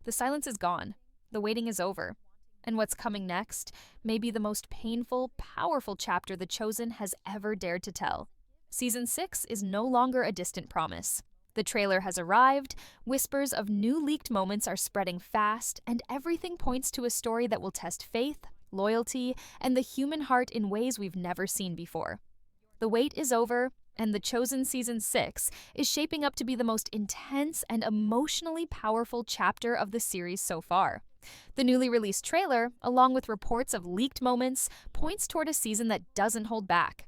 The silence is gone. The waiting is over. And what's coming next may be the most painful, powerful chapter The Chosen has ever dared to tell. Season 6 is no longer a distant promise. The trailer has arrived, whispers of new leaked moments are spreading fast, and everything points to a story that will test faith, loyalty, and the human heart in ways we've never seen before. The wait is over, and The Chosen Season 6 is shaping up to be the most intense and emotionally powerful chapter of the series so far. The newly released trailer, along with reports of leaked moments, points toward a season that doesn't hold back.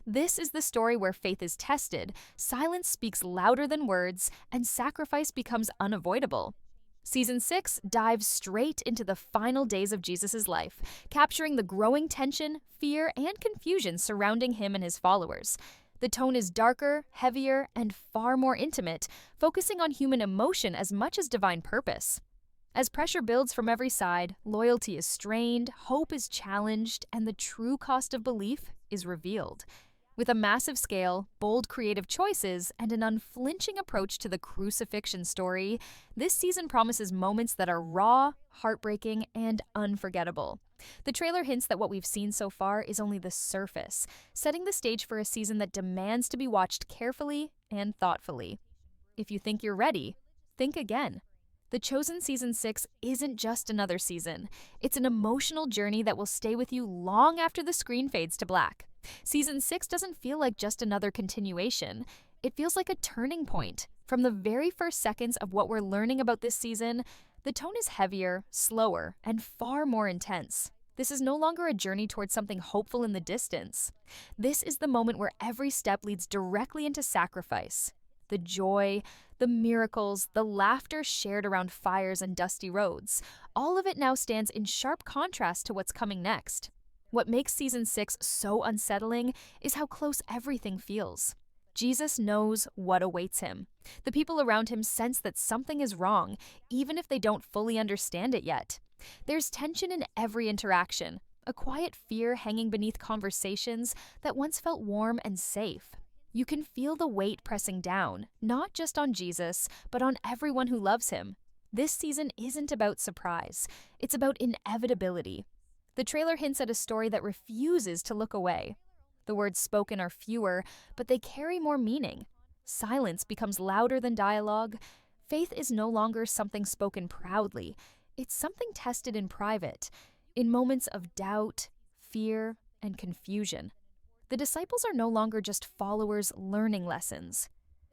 This is the story where faith is tested, silence speaks louder than words, and sacrifice becomes unavoidable. Season 6 dives straight into the final days of Jesus' life, capturing the growing tension, fear, and confusion surrounding him and his followers. The tone is darker, heavier, and far more intimate, focusing on human emotion as much as divine purpose. As pressure builds from every side, loyalty is strained, hope is challenged, and the true cost of belief is revealed. With a massive scale, bold creative choices, and an unflinching approach to the crucifixion story, this season promises moments that are raw, heartbreaking, and unforgettable. The trailer hints that what we've seen so far is only the surface, setting the stage for a season that demands to be watched carefully and thoughtfully. If you think you're ready, think again. The Chosen Season 6 isn't just another season. It's an emotional journey that will stay with you long after the screen fades to black. Season 6 doesn't feel like just another continuation. It feels like a turning point. From the very first seconds of what we're learning about this season, the tone is heavier, slower, and far more intense. This is no longer a journey towards something hopeful in the distance. This is the moment where every step leads directly into sacrifice. The joy, the miracles, the laughter shared around fires and dusty roads, all of it now stands in sharp contrast to what's coming next. What makes Season 6 so unsettling is how close everything feels. Jesus knows what awaits him. The people around him sense that something is wrong, even if they don't fully understand it yet. There's tension in every interaction, a quiet fear hanging beneath conversations that once felt warm and safe. You can feel the weight pressing down, not just on Jesus, but on everyone who loves him. This season isn't about surprise. It's about inevitability. The trailer hints at a story that refuses to look away. The words spoken are fewer, but they carry more meaning. Silence becomes louder than dialogue. Faith is no longer something spoken proudly. It's something tested in private, in moments of doubt, fear, and confusion. The disciples are no longer just followers learning lessons.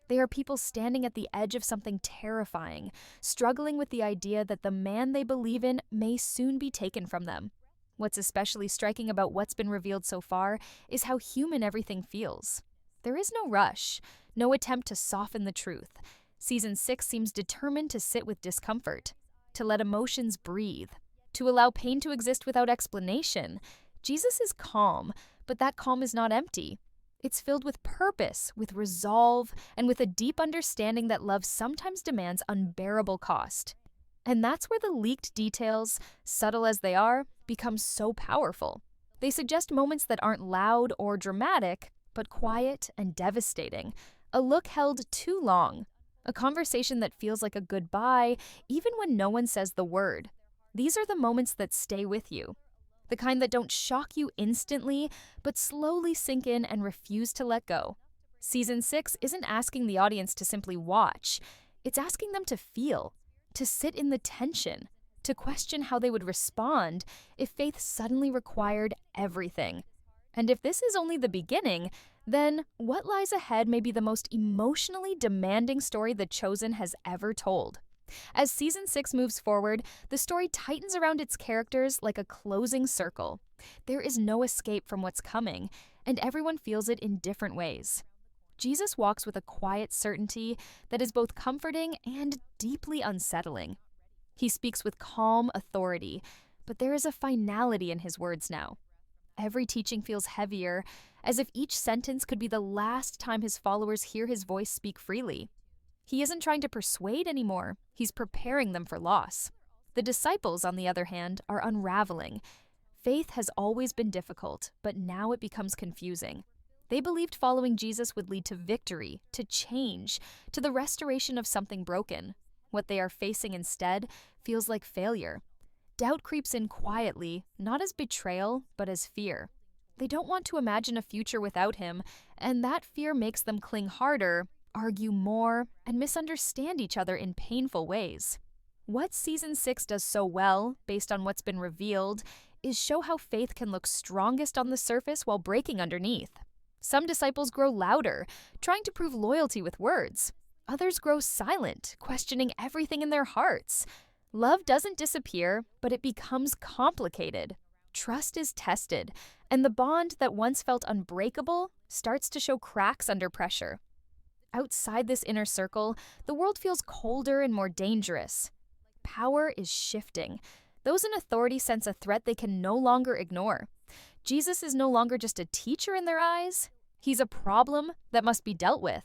They are people standing at the edge of something terrifying, struggling with the idea that the man they believe in may soon be taken from them. What's especially striking about what's been revealed so far is how human everything feels. There is no rush, no attempt to soften the truth. Season 6 seems determined to sit with discomfort, to let emotions breathe, to allow pain to exist without explanation. Jesus is calm, but that calm is not empty. It's filled with purpose, with resolve, and with a deep understanding that love sometimes demands unbearable cost. And that's where the leaked details, subtle as they are, become so powerful. They suggest moments that aren't loud or dramatic, but quiet and devastating. A look held too long. A conversation that feels like a goodbye, even when no one says the word. These are the moments that stay with you. The kind that don't shock you instantly, but slowly sink in and refuse to let go. Season 6 isn't asking the audience to simply watch. It's asking them to feel, to sit in the tension, to question how they would respond if faith suddenly required everything. And if this is only the beginning, then what lies ahead may be the most emotionally demanding story The Chosen has ever told. As Season 6 moves forward, the story tightens around its characters like a closing circle. There is no escape from what's coming, and everyone feels it in different ways. Jesus walks with a quiet certainty that is both comforting and deeply unsettling. He speaks with calm authority, but there is a finality in his words now. Every teaching feels heavier, as if each sentence could be the last time his followers hear his voice speak freely. He isn't trying to persuade anymore, he's preparing them for loss. The disciples, on the other hand, are unraveling. Faith has always been difficult, but now it becomes confusing. They believed following Jesus would lead to victory, to change, to the restoration of something broken. What they are facing instead feels like failure. Doubt creeps in quietly, not as betrayal, but as fear. They don't want to imagine a future without him, and that fear makes them cling harder, argue more, and misunderstand each other in painful ways. What Season 6 does so well, based on what's been revealed, is show how faith can look strongest on the surface while breaking underneath. Some disciples grow louder, trying to prove loyalty with words. Others grow silent, questioning everything in their hearts. Love doesn't disappear, but it becomes complicated. Trust is tested, and the bond that once felt unbreakable starts to show cracks under pressure. Outside this inner circle, the world feels colder and more dangerous. Power is shifting. Those in authority sense a threat they can no longer ignore. Jesus is no longer just a teacher in their eyes. He's a problem that must be dealt with.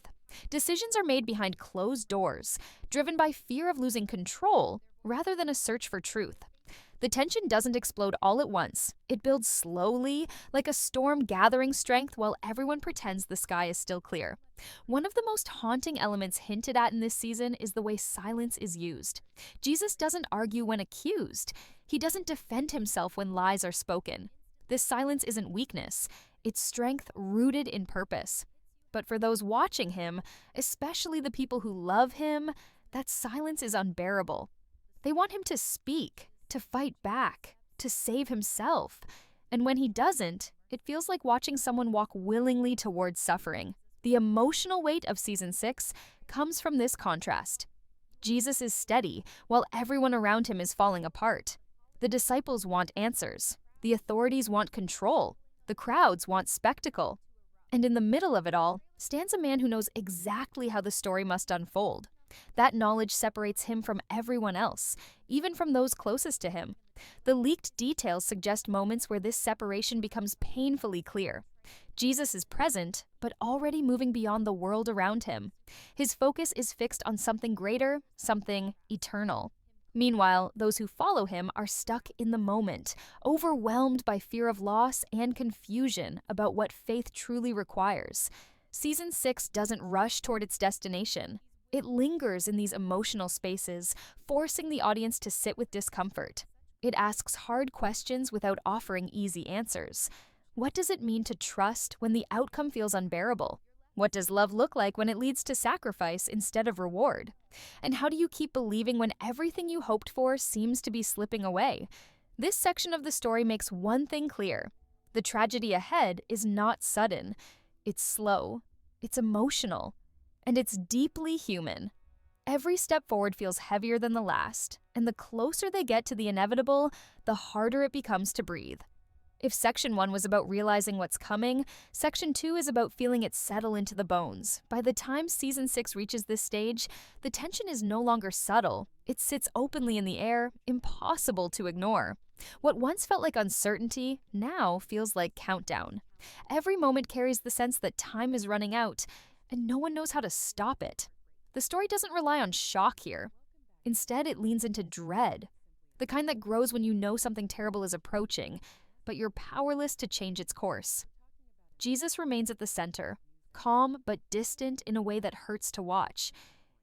Decisions are made behind closed doors, driven by fear of losing control rather than a search for truth. The tension doesn't explode all at once. It builds slowly, like a storm gathering strength while everyone pretends the sky is still clear. One of the most haunting elements hinted at in this season is the way silence is used. Jesus doesn't argue when accused. He doesn't defend himself when lies are spoken. This silence isn't weakness. It's strength rooted in purpose. But for those watching him, especially the people who love him, that silence is unbearable. They want him to speak, to fight back, to save himself. And when he doesn't, it feels like watching someone walk willingly towards suffering. The emotional weight of Season 6 comes from this contrast. Jesus is steady, while everyone around him is falling apart. The disciples want answers. The authorities want control. The crowds want spectacle. And in the middle of it all stands a man who knows exactly how the story must unfold. That knowledge separates him from everyone else, even from those closest to him. The leaked details suggest moments where this separation becomes painfully clear. Jesus is present, but already moving beyond the world around him. His focus is fixed on something greater, something eternal. Meanwhile, those who follow him are stuck in the moment, overwhelmed by fear of loss and confusion about what faith truly requires. Season 6 doesn't rush toward its destination. It lingers in these emotional spaces, forcing the audience to sit with discomfort. It asks hard questions without offering easy answers. What does it mean to trust when the outcome feels unbearable? What does love look like when it leads to sacrifice instead of reward? And how do you keep believing when everything you hoped for seems to be slipping away? This section of the story makes one thing clear. The tragedy ahead is not sudden. It's slow. It's emotional. And it's deeply human. Every step forward feels heavier than the last, and the closer they get to the inevitable, the harder it becomes to breathe. If Section 1 was about realizing what's coming, Section 2 is about feeling it settle into the bones. By the time Season 6 reaches this stage, the tension is no longer subtle. It sits openly in the air, impossible to ignore. What once felt like uncertainty now feels like countdown. Every moment carries the sense that time is running out, and no one knows how to stop it. The story doesn't rely on shock here. Instead, it leans into dread, the kind that grows when you know something terrible is approaching, but you're powerless to change its course. Jesus remains at the center, calm but distant in a way that hurts to watch.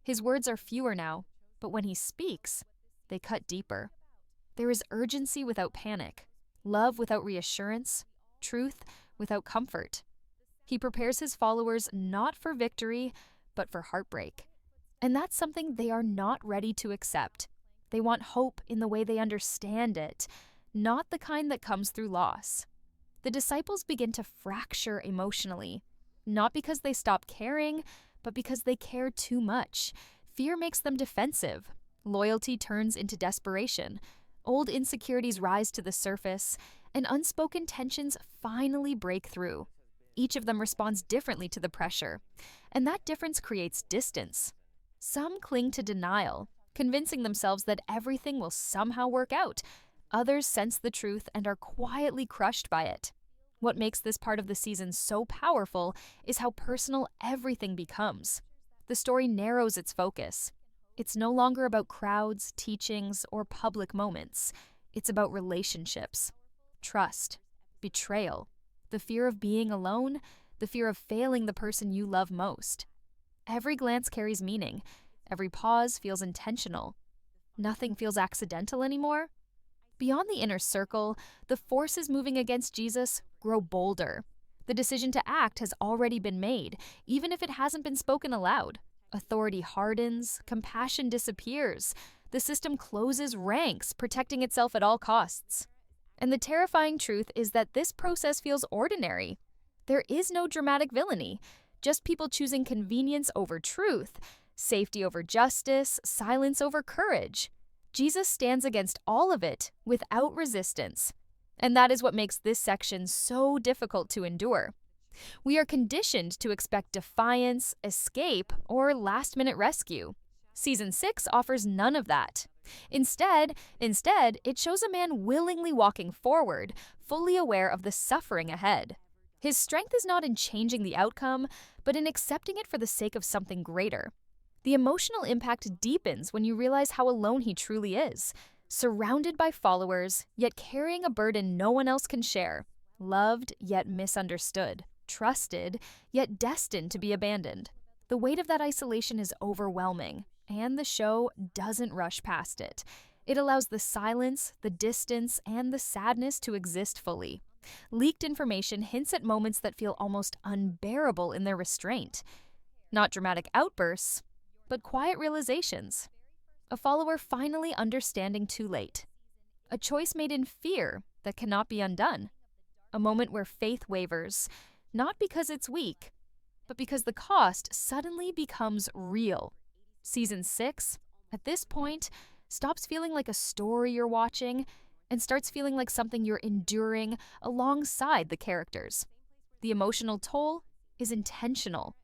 His words are fewer now, but when he speaks, they cut deeper. There is urgency without panic, love without reassurance, truth without comfort. He prepares his followers not for victory, but for heartbreak. And that's something they are not ready to accept. They want hope in the way they understand it, not the kind that comes through loss. The disciples begin to fracture emotionally, not because they stop caring, but because they care too much. Fear makes them defensive. Loyalty turns into desperation. Old insecurities rise to the surface, and unspoken tensions finally break through. Each of them responds differently to the pressure, and that difference creates distance. Some cling to denial, convincing themselves that everything will somehow work out. Others sense the truth and are quietly crushed by it. What makes this part of the season so powerful is how personal everything becomes. The story narrows its focus. It's no longer about crowds, teachings, or public moments. It's about relationships, trust, betrayal, the fear of being alone, the fear of failing the person you love most. Every glance carries meaning. Every pause feels intentional. Nothing feels accidental anymore. Beyond the inner circle, the forces moving against Jesus grow bolder. The decision to act has already been made, even if it hasn't been spoken aloud. Authority hardens, compassion disappears. The system closes ranks, protecting itself at all costs. And the terrifying truth is that this process feels ordinary. There is no dramatic villainy, just people choosing convenience over truth, safety over justice, silence over courage. Jesus stands against all of it without resistance. And that is what makes this section so difficult to endure. We are conditioned to expect defiance, escape, or last-minute rescue. Season 6 offers none of that. Instead, it shows a man willingly walking forward, fully aware of the suffering ahead. His strength is not in changing the outcome, but in accepting it for the sake of something greater. The emotional impact deepens when you realize how alone he truly is, surrounded by followers, yet carrying a burden no one else can share, loved yet misunderstood, trusted yet destined to be abandoned. The weight of that isolation is overwhelming, and the show doesn't rush past it. It allows the silence, the distance, and the sadness to exist fully. Leaked information hints at moments that feel almost unbearable in their restraint. Not dramatic outbursts, but quiet realizations. A follower finally understanding too late. A choice made in fear that cannot be undone. A moment where faith wavers, not because it's weak, but because the cost suddenly becomes real. Season 6, at this point, stops feeling like a story you're watching and starts feeling like something you're enduring alongside the characters. The emotional toll is intentional.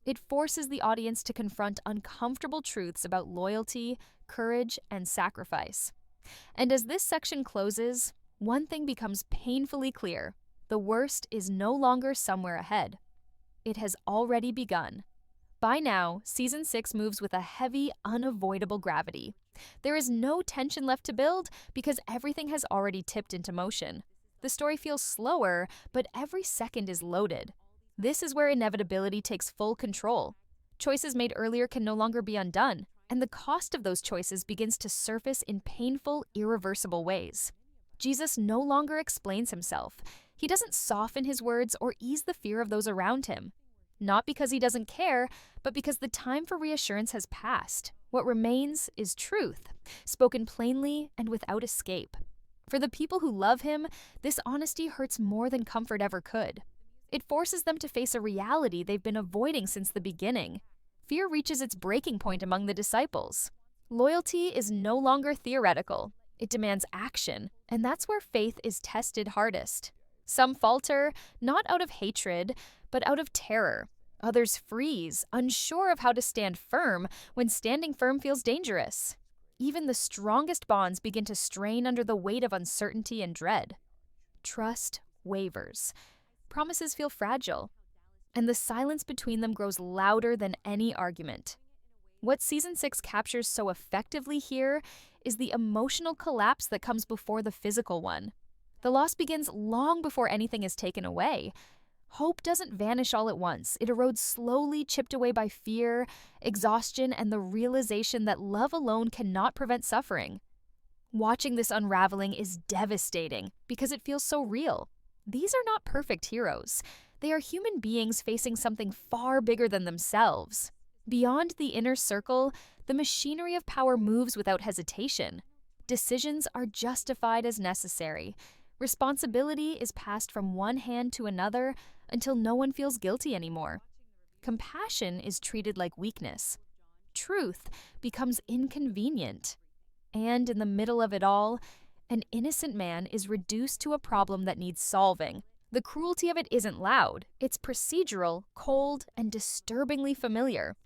It forces the audience to confront uncomfortable truths about loyalty, courage, and sacrifice. And as this section closes, one thing becomes painfully clear. The worst is no longer somewhere ahead. It has already begun. By now, Season 6 moves with a heavy, unavoidable gravity. There is no tension left to build because everything has already tipped into motion. The story feels slower, but every second is loaded. This is where inevitability takes full control. Choices made earlier can no longer be undone, and the cost of those choices begins to surface in painful, irreversible ways. Jesus no longer explains himself. He doesn't soften his words or ease the fear of those around him. Not because he doesn't care, but because the time for reassurance has passed. What remains is truth, spoken plainly and without escape. For the people who love him, this honesty hurts more than comfort ever could. It forces them to face a reality they've been avoiding since the beginning. Fear reaches its breaking point among the disciples. Loyalty is no longer theoretical. It demands action, and that's where faith is tested hardest. Some falter, not out of hatred, but out of terror. Others freeze, unsure of how to stand firm when standing firm feels dangerous. Even the strongest bonds begin to strain under the weight of uncertainty and dread. Trust wavers. Promises feel fragile, and the silence between them grows louder than any argument. What Season 6 captures so effectively here is the emotional collapse that comes before the physical one. The loss begins long before anything is taken away. Hope doesn't vanish all at once. It erodes slowly, chipped away by fear, exhaustion, and the realization that love alone cannot prevent suffering. Watching this unraveling is devastating because it feels so real. These are not perfect heroes. They are human beings facing something far bigger than themselves. Beyond the inner circle, the machinery of power moves without hesitation. Decisions are justified as necessary. Responsibility is passed from one hand to another until no one feels guilty anymore. Compassion is treated like weakness. Truth becomes inconvenient. And in the middle of it all, an innocent man is reduced to a problem that needs solving. The cruelty of it isn't loud. It's procedural, cold, and disturbingly familiar.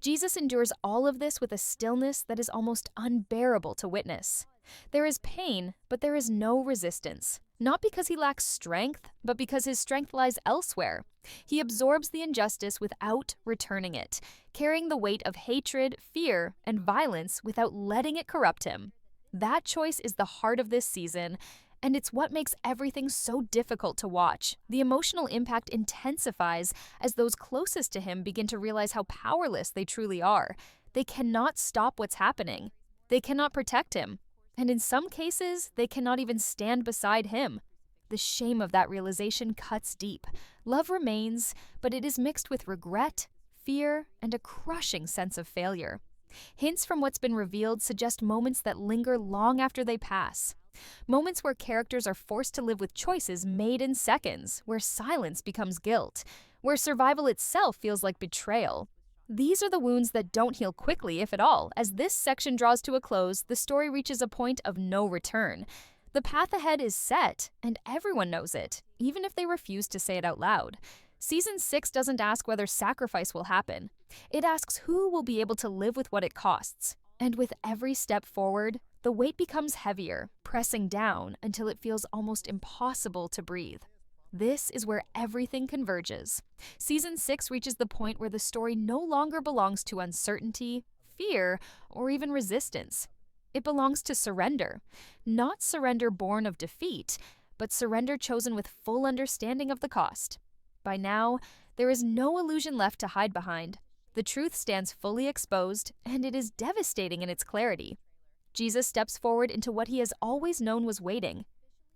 Jesus endures all of this with a stillness that is almost unbearable to witness. There is pain, but there is no resistance. Not because he lacks strength, but because his strength lies elsewhere. He absorbs the injustice without returning it, carrying the weight of hatred, fear, and violence without letting it corrupt him. That choice is the heart of this season, and it's what makes everything so difficult to watch. The emotional impact intensifies as those closest to him begin to realize how powerless they truly are. They cannot stop what's happening. They cannot protect him. And in some cases, they cannot even stand beside him. The shame of that realization cuts deep. Love remains, but it is mixed with regret, fear, and a crushing sense of failure. Hints from what's been revealed suggest moments that linger long after they pass. Moments where characters are forced to live with choices made in seconds, where silence becomes guilt, where survival itself feels like betrayal. These are the wounds that don't heal quickly, if at all. As this section draws to a close, the story reaches a point of no return. The path ahead is set, and everyone knows it, even if they refuse to say it out loud. Season 6 doesn't ask whether sacrifice will happen. It asks who will be able to live with what it costs. And with every step forward, the weight becomes heavier, pressing down until it feels almost impossible to breathe. This is where everything converges. Season 6 reaches the point where the story no longer belongs to uncertainty, fear, or even resistance. It belongs to surrender. Not surrender born of defeat, but surrender chosen with full understanding of the cost. By now, there is no illusion left to hide behind. The truth stands fully exposed, and it is devastating in its clarity. Jesus steps forward into what he has always known was waiting.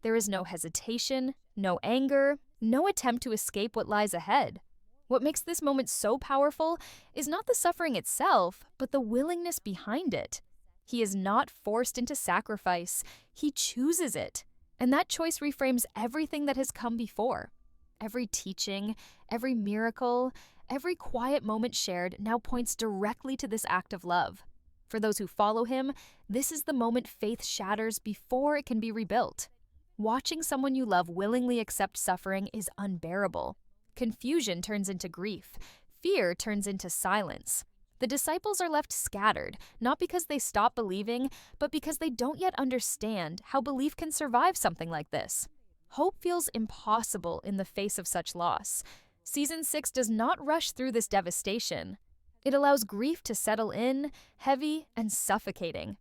There is no hesitation, no anger, no attempt to escape what lies ahead. What makes this moment so powerful is not the suffering itself, but the willingness behind it. He is not forced into sacrifice. He chooses it. And that choice reframes everything that has come before. Every teaching, every miracle, every quiet moment shared now points directly to this act of love. For those who follow him, this is the moment faith shatters before it can be rebuilt. Watching someone you love willingly accept suffering is unbearable. Confusion turns into grief. Fear turns into silence. The disciples are left scattered, not because they stop believing, but because they don't yet understand how belief can survive something like this. Hope feels impossible in the face of such loss. Season 6 does not rush through this devastation. It allows grief to settle in, heavy and suffocating.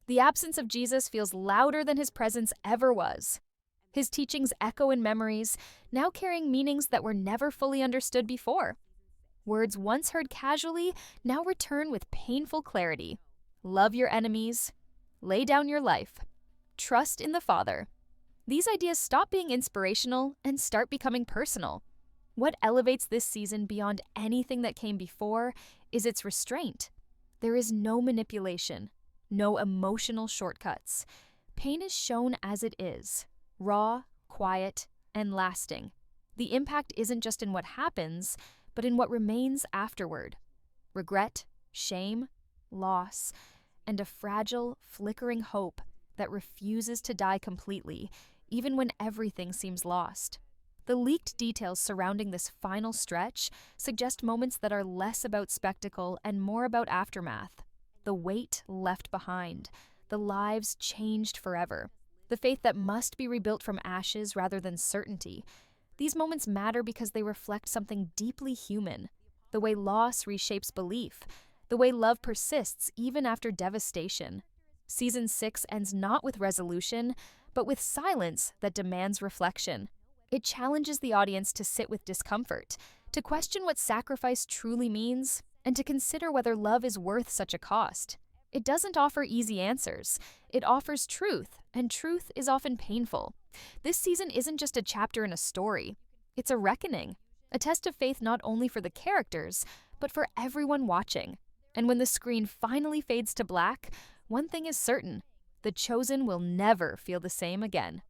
The absence of Jesus feels louder than his presence ever was. His teachings echo in memories, now carrying meanings that were never fully understood before. Words once heard casually now return with painful clarity. Love your enemies. Lay down your life. Trust in the Father. These ideas stop being inspirational and start becoming personal. What elevates this season beyond anything that came before is its restraint. There is no manipulation, no emotional shortcuts. Pain is shown as it is, raw, quiet, and lasting. The impact isn't just in what happens, but in what remains afterward. Regret, shame, loss, and a fragile, flickering hope that refuses to die completely, even when everything seems lost. The leaked details surrounding this final stretch suggest moments that are less about spectacle and more about aftermath. The weight left behind, the lives changed forever, the faith that must be rebuilt from ashes rather than certainty. These moments matter because they reflect something deeply human, the way loss reshapes belief, the way love persists even after devastation. Season 6 ends not with resolution, but with silence that demands reflection. It challenges the audience to sit with discomfort, to question what sacrifice truly means, and to consider whether love is worth such a cost. It doesn't offer easy answers. It offers truth, and truth is often painful. This season isn't just a chapter in a story. It's a reckoning, a test of faith not only for the characters, but for everyone watching. And when the screen finally fades to black, one thing is certain: the chosen will never feel the same again.